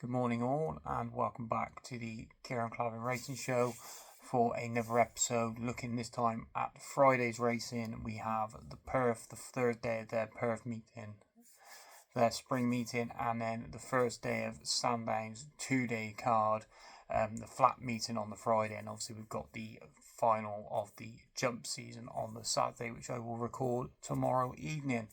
Good morning, all, and welcome back to the Kieran Clavin Racing Show for another episode. Looking this time at Friday's racing, we have the Perth, the third day of their Perth meeting, their spring meeting, and then the first day of Sandown's 2-day card, the flat meeting on the Friday, and obviously we've got the final of the jump season on the Saturday, which I will record tomorrow evening.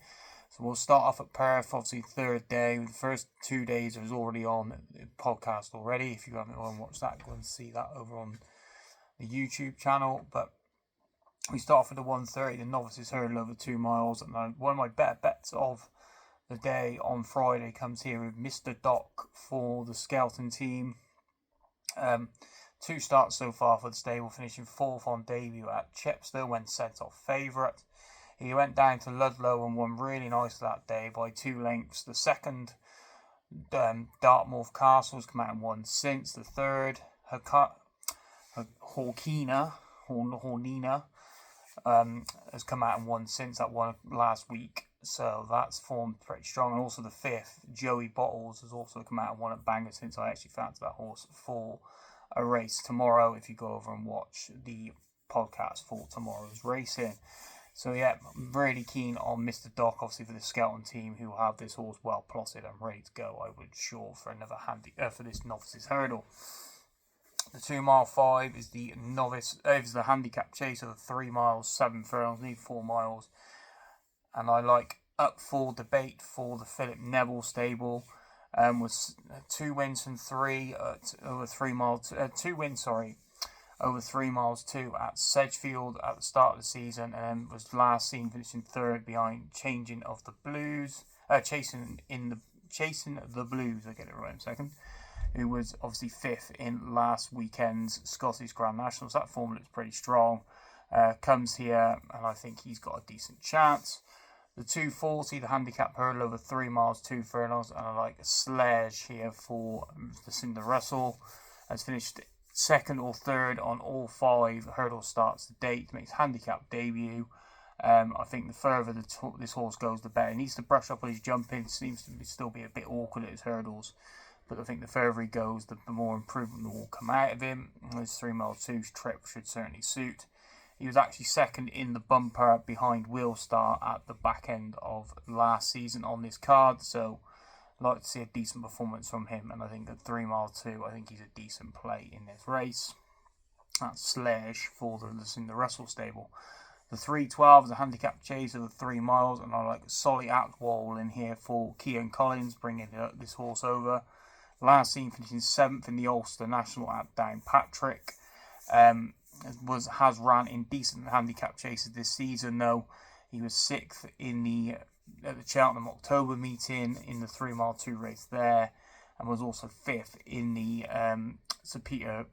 So we'll start off at Perth, obviously third day. The first 2 days was already on the podcast already. If you haven't gone and watched that, go and see that over on the YouTube channel. But we start off with the 1:30, the novices hurdle over 2 miles. And one of my better bets of the day on Friday comes here with Mr. Doc for the Skelton team. 2 starts so far for the stable, finishing 4th on debut at Chepstow when sent off favourite. He went down to Ludlow and won really nicely that day by 2 lengths. The second, Dartmouth Castle's come out and won since. The third, Hornina, has come out and won since. That one last week. So that's formed pretty strong. And also the fifth, Joey Bottles, has also come out and won at Bangor since. I actually fancied that horse for a race tomorrow if you go over and watch the podcast for tomorrow's racing. So yeah, I'm really keen on Mr. Doc, obviously for the Skelton team, who have this horse well plotted and ready to go. I would sure for another for this novices hurdle. The 2 mile 5 is the is the handicap chase of 3 miles 7 furlongs, need 4 miles, and I like Up for Debate for the Philip Neville stable. Was 2 wins from 3 over 3 miles. 2 wins, over 3 miles 2 at Sedgefield at the start of the season, and was last seen finishing third behind Chasing the Blues. I'll get it right in a second. Who was obviously 5th in last weekend's Scottish Grand Nationals. That form looks pretty strong. Comes here, and I think he's got a decent chance. The 2:40, the handicap hurdle over 3 miles 2 furlongs, and I like Sledge here for the Cinder Russell. Has finished second or third on all 5 hurdle starts to date. Makes handicap debut. I think the further this horse goes, the better. He needs to brush up on his jumping. Seems to still be a bit awkward at his hurdles. But I think the further he goes, the more improvement will come out of him. This 3 mile 2 trip should certainly suit. He was actually second in the bumper behind Wheelstar at the back end of last season on this card. So I'd like to see a decent performance from him. And I think at 3 mile 2, I think he's a decent play in this race. That's Sledge for the Russell stable. The 3:12 is a handicap chase of the 3 miles. And I like Solly Atwall in here for Kean Collins, bringing this horse over. Last seen finishing 7th in the Ulster National at Downpatrick. Has ran in decent handicap chases this season, though. He was 6th at the Cheltenham October meeting in the 3 mile 2 race there, and was also 5th in the Sir Peter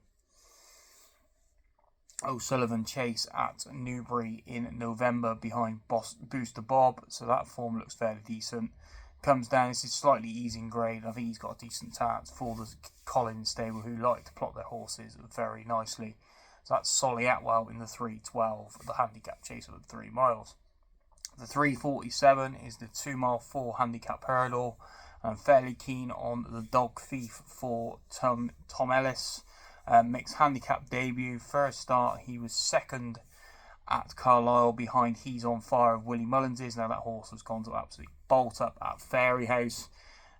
O'Sullivan chase at Newbury in November behind Booster Bob. So that form looks fairly decent. Comes down, this is slightly easing grade. I think he's got a decent chance for the Collins stable, who like to plot their horses very nicely. So that's Solly Atwell in the 3:12, the handicap chase of the 3 miles. The 3:47 is the 2 mile 4 handicap hurdle. I'm fairly keen on the Dog Thief for Tom Ellis. Makes handicap debut. First start, he was second at Carlisle behind He's on Fire of Willie Mullins's. Now that horse has gone to absolutely bolt up at Fairyhouse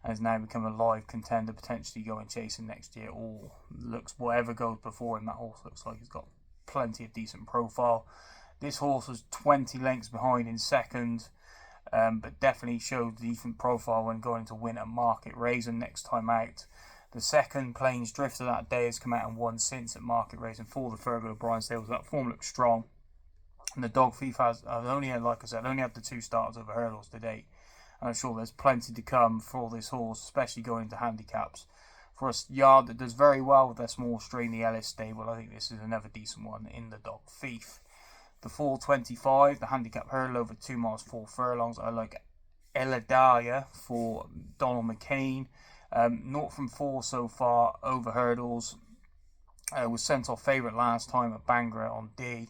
and has now become a live contender, potentially going chasing next year. Or whatever goes before him, that horse looks like he's got plenty of decent profile. This horse was 20 lengths behind in second, but definitely showed decent profile when going to win at Market Raisin next time out. The second, Plains Drifter, that day has come out and won since at Market Raisin for the Fergal O'Brien stables. That form looks strong. And the Dog Thief has only had the 2 starts over hurdles to date. And I'm sure there's plenty to come for this horse, especially going into handicaps. For a yard that does very well with their small string, the Ellis stable, I think this is another decent one in the Dog Thief. The 4:25, the handicap hurdle over 2 miles 4 furlongs. I like Eladaya for Donald McCain. 0 from 4 so far over hurdles. Was sent off favourite last time at Bangor on D.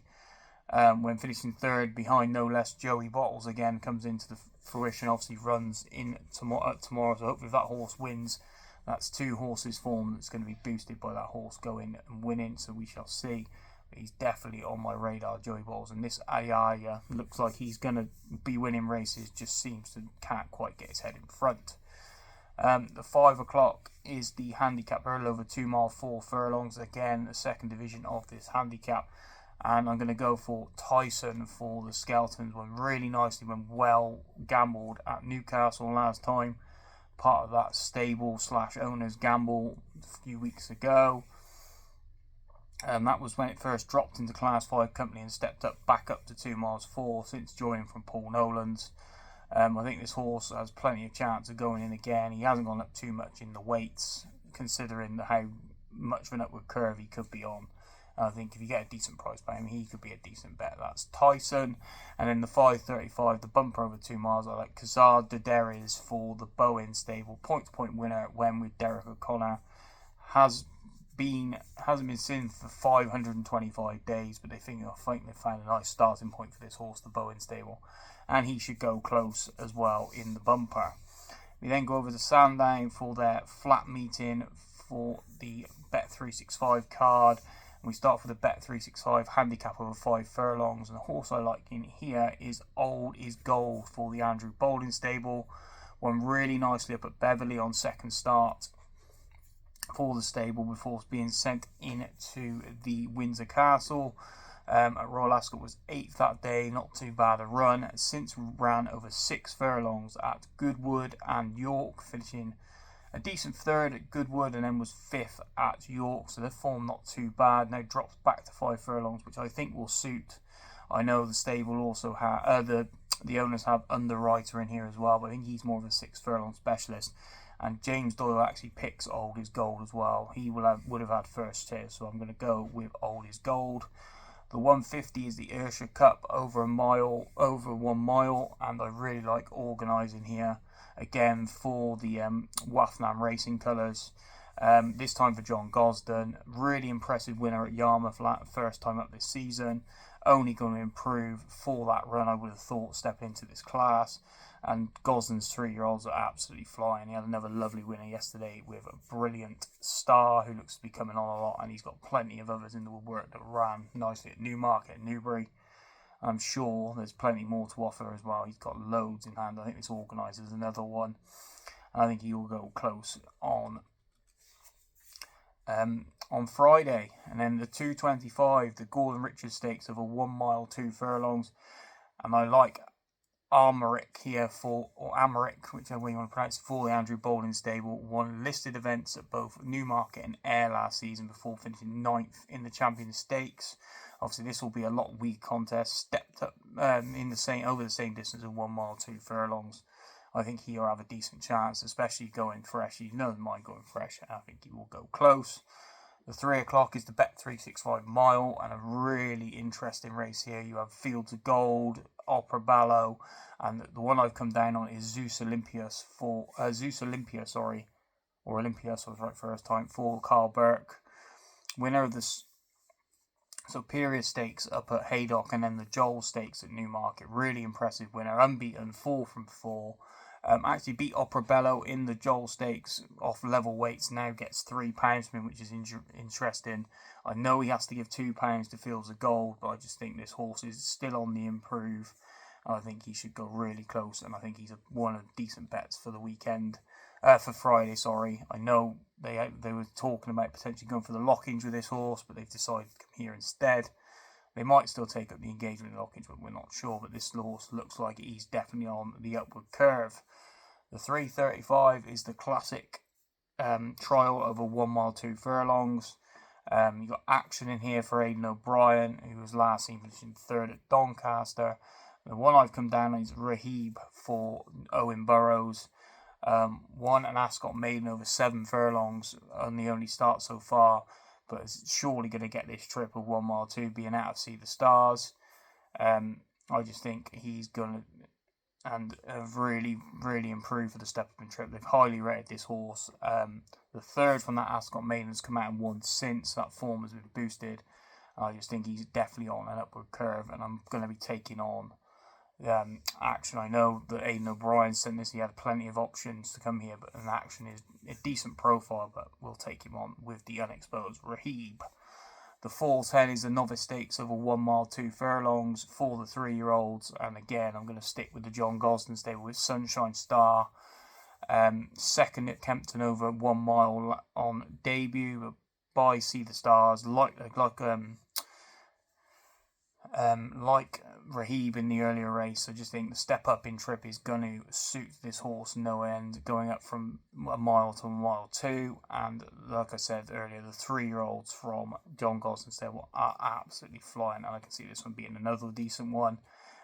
When finishing third behind no less Joey Bottles again, comes into the fruition. Obviously runs in tomorrow, so hopefully if that horse wins, That's 2 horses form that's going to be boosted by that horse going and winning, so we shall see. But he's definitely on my radar, Joey Balls, and this Ayaya looks like he's going to be winning races, just seems to can't quite get his head in front. The 5 o'clock is the handicap hurdle over 2 mile 4 furlongs, again the second division of this handicap, and I'm going to go for Tyson for the Skeletons. Went really nicely, went well gambled at Newcastle last time, part of that stable / owners gamble a few weeks ago. That was when it first dropped into Class 5 company and stepped up back up to 2 miles 4 since joining from Paul Nolan's. I think this horse has plenty of chance of going in again. He hasn't gone up too much in the weights, considering how much of an upward curve he could be on. I think if you get a decent price by him, he could be a decent bet. That's Tyson. And then the 5.35, the bumper over 2 miles, I like Kazar de Derris for the Bowen stable. Point-to-point winner at Wen with Derek O'Connor. Hasn't been seen for 525 days, but I think they found a nice starting point for this horse, the Bowen stable. And he should go close as well in the bumper. We then go over to Sandown for their flat meeting for the Bet365 card. We start for the Bet365 handicap over 5 furlongs, and the horse I like in here is Old Is Gold for the Andrew Bowling stable. Won really nicely up at Beverley on second start for the stable before being sent into the Windsor Castle. At Royal Ascot was 8th that day, not too bad a run. Since ran over 6 furlongs at Goodwood and York, finishing a decent 3rd at Goodwood and then was 5th at York, so the form not too bad. Now drops back to 5 furlongs, which I think will suit. I know the stable also have the owners have Underwriter in here as well, but I think he's more of a 6 furlong specialist. And James Doyle actually picks Old Is Gold as well. He would have had first tier, so I'm going to go with Old Is Gold. The 150 is the Ursha Cup over 1 mile, and I really like organising here. Again, for the Wafnam Racing colours. This time for John Gosden. Really impressive winner at Yarmouth, first time up this season. Only going to improve for that run, I would have thought, step into this class. And Gosden's 3-year-olds are absolutely flying. He had another lovely winner yesterday with a brilliant Star who looks to be coming on a lot, and he's got plenty of others in the woodwork that ran nicely at Newmarket and Newbury. I'm sure there's plenty more to offer as well. He's got loads in hand. I think this organises another one, and I think he will go close on Friday. And then the 225, the Gordon Richards Stakes over 1 mile 2 furlongs, and I like Armoric here or Amaric, whichever way you want to pronounce it, for the Andrew Bowling stable. Won listed events at both Newmarket and Ayr last season before finishing 9th in the Champion Stakes. Obviously, this will be a lot weak contest. Stepped up over the same distance of 1 mile 2 furlongs. I think he'll have a decent chance, especially going fresh. He doesn't mind going fresh, and I think he will go close. The 3 o'clock is the Bet365 mile, and a really interesting race here. You have Fields of Gold, Opera Ballo, and the one I've come down on is Zeus Olympius, I was right first time, for Carl Burke. Winner of the Superior Stakes up at Haydock, and then the Joel Stakes at Newmarket. Really impressive winner, unbeaten, 4 from 4. Actually beat Opera Bello in the Joel Stakes off level weights. Now gets £3 from him, which is interesting. I know he has to give £2 to Fields of Gold, but I just think this horse is still on the improve. I think he should go really close, and I think he's one of the decent bets for the weekend. For Friday, sorry. I know they were talking about potentially going for the Lockings with this horse, but they've decided to come here instead. They might still take up the engagement in Lockings, but we're not sure. But this horse looks like he's definitely on the upward curve. The 3.35 is the classic trial over 1 mile 2 furlongs. You've got action in here for Aidan O'Brien, who was last seen finishing 3rd at Doncaster. The one I've come down on is Rahib for Owen Burrows. Won an Ascot Maiden over 7 furlongs on the only start so far, but is surely going to get this trip of 1 mile 2, being out to see the stars. I just think he's going to have really, really improved for the step-up trip. They've highly rated this horse. The 3rd from that Ascot Maiden has come out and won since. That form has been boosted. I just think he's definitely on an upward curve, and I'm going to be taking on Action. I know that Aidan O'Brien sent this. He had plenty of options to come here, but an Action is a decent profile, but we'll take him on with the unexposed Rahib. The Falls Hen is a novice stakes over 1 mile 2 furlongs for the 3-year-olds, and again I'm going to stick with the John Gosden stable with Sunshine Star. Second at Kempton over 1 mile on debut by See the Stars, like Rahib in the earlier race. I just think the step up in trip is going to suit this horse no end, going up from 1 mile to 1 mile 2. And like I said earlier, the 3-year-olds from John Gosden stable are absolutely flying, and I can see this one being another decent one.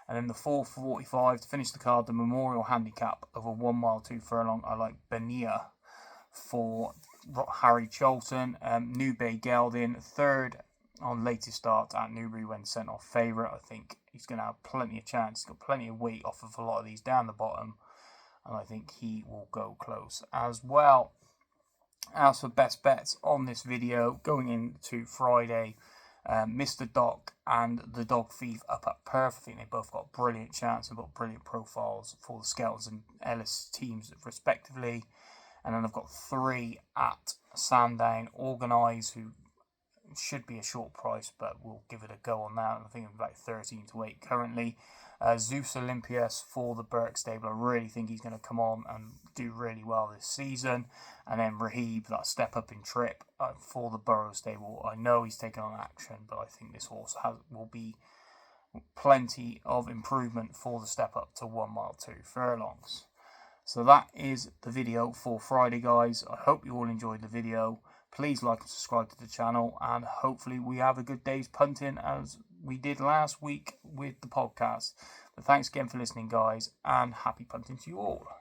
And then the 4:45 to finish the card, the Memorial Handicap over 1 mile 2 furlong. I like Benia for Harry Cholton. New Bay Gelding, third on latest start at Newbury when sent off favourite. I think he's going to have plenty of chance. He's got plenty of weight off of a lot of these down the bottom, and I think he will go close as well. As for best bets on this video, going into Friday, Mr. Doc and the Dog Thief up at Perth. I think they both got brilliant chance and got brilliant profiles for the Skeltons and Ellis teams respectively. And then I've got 3 at Sandown, Organise, who should be a short price, but we'll give it a go on that. I think I'm about 13 to 8 currently. Zeus Olympius for the Burke stable. I really think he's going to come on and do really well this season. And then Rahib, that step up in trip for the Burrow stable. I know he's taken on Action, but I think this horse will be plenty of improvement for the step up to 1 mile 2 furlongs. So that is the video for Friday, guys. I hope you all enjoyed the video. Please like and subscribe to the channel, and hopefully we have a good day's punting as we did last week with the podcast. But thanks again for listening, guys, and happy punting to you all.